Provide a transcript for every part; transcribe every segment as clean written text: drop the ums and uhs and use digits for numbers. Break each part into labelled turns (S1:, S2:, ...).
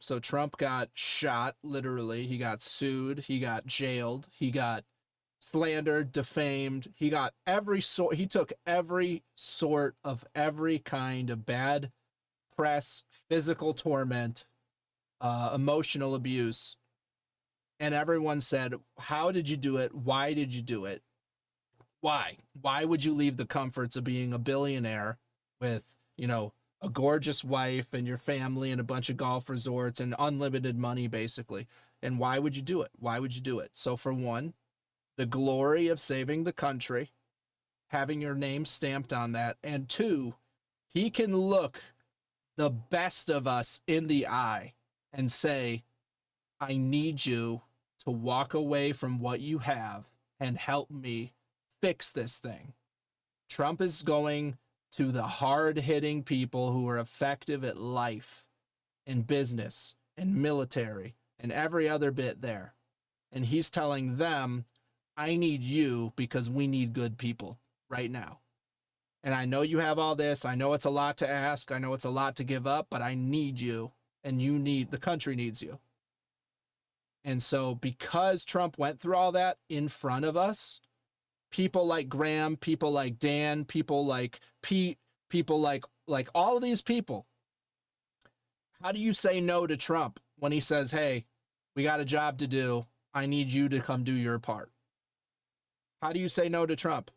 S1: So Trump got shot, literally. He got sued. He got jailed. He got slandered, defamed. He got he took every sort of every kind of bad press, physical torment, emotional abuse. And everyone said, how did you do it? Why did you do it? Why? Why would you leave the comforts of being a billionaire with, a gorgeous wife and your family and a bunch of golf resorts and unlimited money, basically? And why would you do it? Why would you do it? So for one, the glory of saving the country, having your name stamped on that. And two, he can look the best of us in the eye and say, I need you to walk away from what you have and help me fix this thing. Trump is going to the hard-hitting people who are effective at life and business and military and every other bit there. And he's telling them, I need you because we need good people right now. And I know you have all this. I know it's a lot to ask. I know it's a lot to give up, but I need you, and the country needs you. And so because Trump went through all that in front of us, people like Graham, people like Dan, people like Pete, people like all of these people, how do you say no to Trump when he says, hey, we got a job to do. I need you to come do your part? How do you say no to Trump?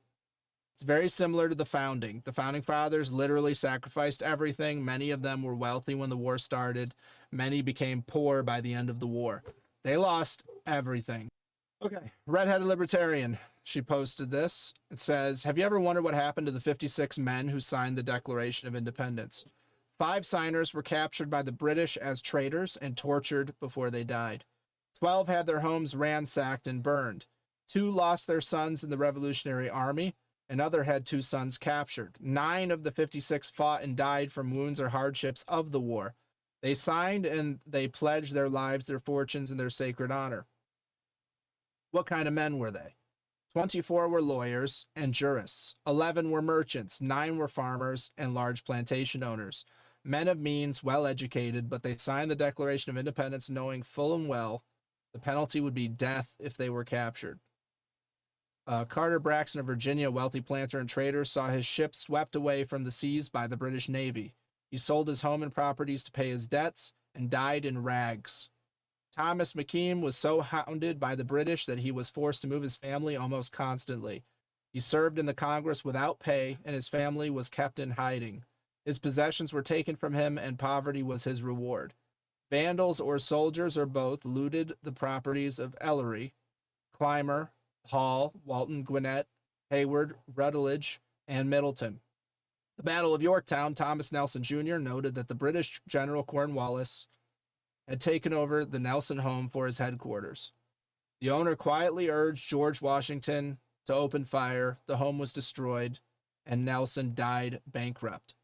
S1: It's very similar to the founding. The founding fathers literally sacrificed everything. Many of them were wealthy when the war started. Many became poor by the end of the war. They lost everything. Okay, redheaded libertarian. She posted this. It says, have you ever wondered what happened to the 56 men who signed the Declaration of Independence? 5 signers were captured by the British as traitors and tortured before they died. 12 had their homes ransacked and burned. 2 lost their sons in the Revolutionary Army. Another had 2 sons captured. 9 of the 56 fought and died from wounds or hardships of the war. They signed and they pledged their lives, their fortunes, and their sacred honor. What kind of men were they? 24 were lawyers and jurists. 11 were merchants. 9 were farmers and large plantation owners. Men of means, well educated, but they signed the Declaration of Independence knowing full and well the penalty would be death if they were captured. Carter Braxton of Virginia, a wealthy planter and trader, saw his ship swept away from the seas by the British Navy. He sold his home and properties to pay his debts and died in rags. Thomas McKean was so hounded by the British that he was forced to move his family almost constantly. He served in the Congress without pay, and his family was kept in hiding. His possessions were taken from him, and poverty was his reward. Vandals or soldiers or both looted the properties of Ellery, Clymer, Hall, Walton, Gwinnett, Hayward, Rutledge, and Middleton. The Battle of Yorktown, Thomas Nelson Jr. noted that the British General Cornwallis had taken over the Nelson home for his headquarters. The owner quietly urged George Washington to open fire. The home was destroyed, and Nelson died bankrupt.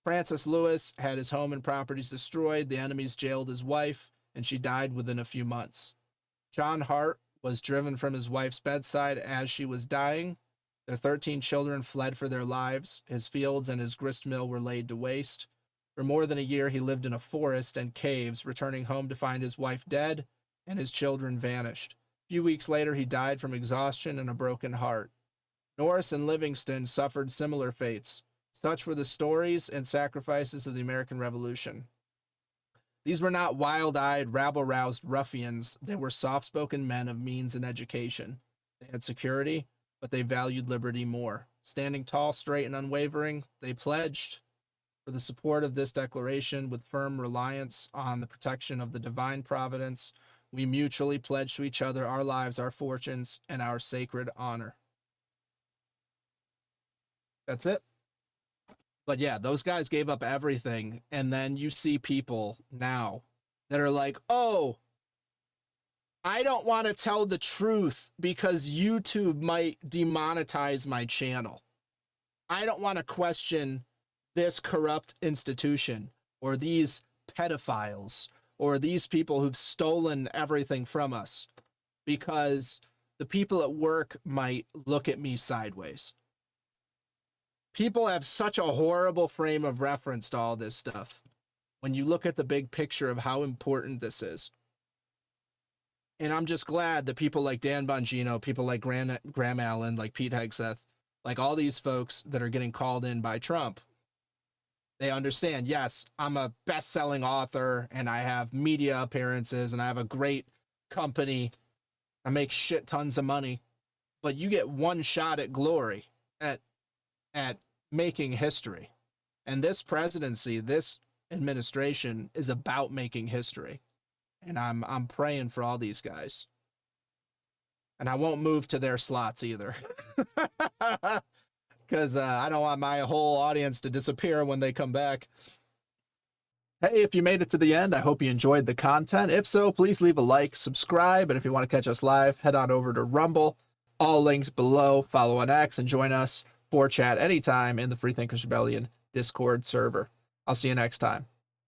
S1: Francis Lewis had his home and properties destroyed. The enemies jailed his wife, and she died within a few months. John Hart was driven from his wife's bedside as she was dying. Their 13 children fled for their lives. His fields and his grist mill were laid to waste. For more than a year, he lived in a forest and caves, returning home to find his wife dead and his children vanished. A few weeks later, he died from exhaustion and a broken heart. Norris and Livingston suffered similar fates. Such were the stories and sacrifices of the American Revolution. These were not wild-eyed, rabble-roused ruffians. They were soft-spoken men of means and education. They had security, but they valued liberty more. Standing tall, straight, and unwavering, they pledged for the support of this declaration with firm reliance on the protection of the divine providence. We mutually pledge to each other our lives, our fortunes, and our sacred honor. That's it. But yeah, those guys gave up everything. And then you see people now that are like, oh, I don't want to tell the truth because YouTube might demonetize my channel. I don't want to question this corrupt institution or these pedophiles or these people who've stolen everything from us because the people at work might look at me sideways. People have such a horrible frame of reference to all this stuff. when you look at the big picture of how important this is. And I'm just glad that people like Dan Bongino, people like Graham Allen, like Pete Hegseth, like all these folks that are getting called in by Trump, they understand, yes, I'm a best-selling author and I have media appearances and I have a great company. I make shit tons of money, but you get one shot at glory, at making history. And this presidency, this administration is about making history. And I'm praying for all these guys. And I won't move to their slots either. Because I don't want my whole audience to disappear when they come back. Hey, if you made it to the end, I hope you enjoyed the content. If so, please leave a like, subscribe, and if you want to catch us live, head on over to Rumble. All links below. Follow on X and join us for chat anytime in the Freethinkers Rebellion Discord server. I'll see you next time.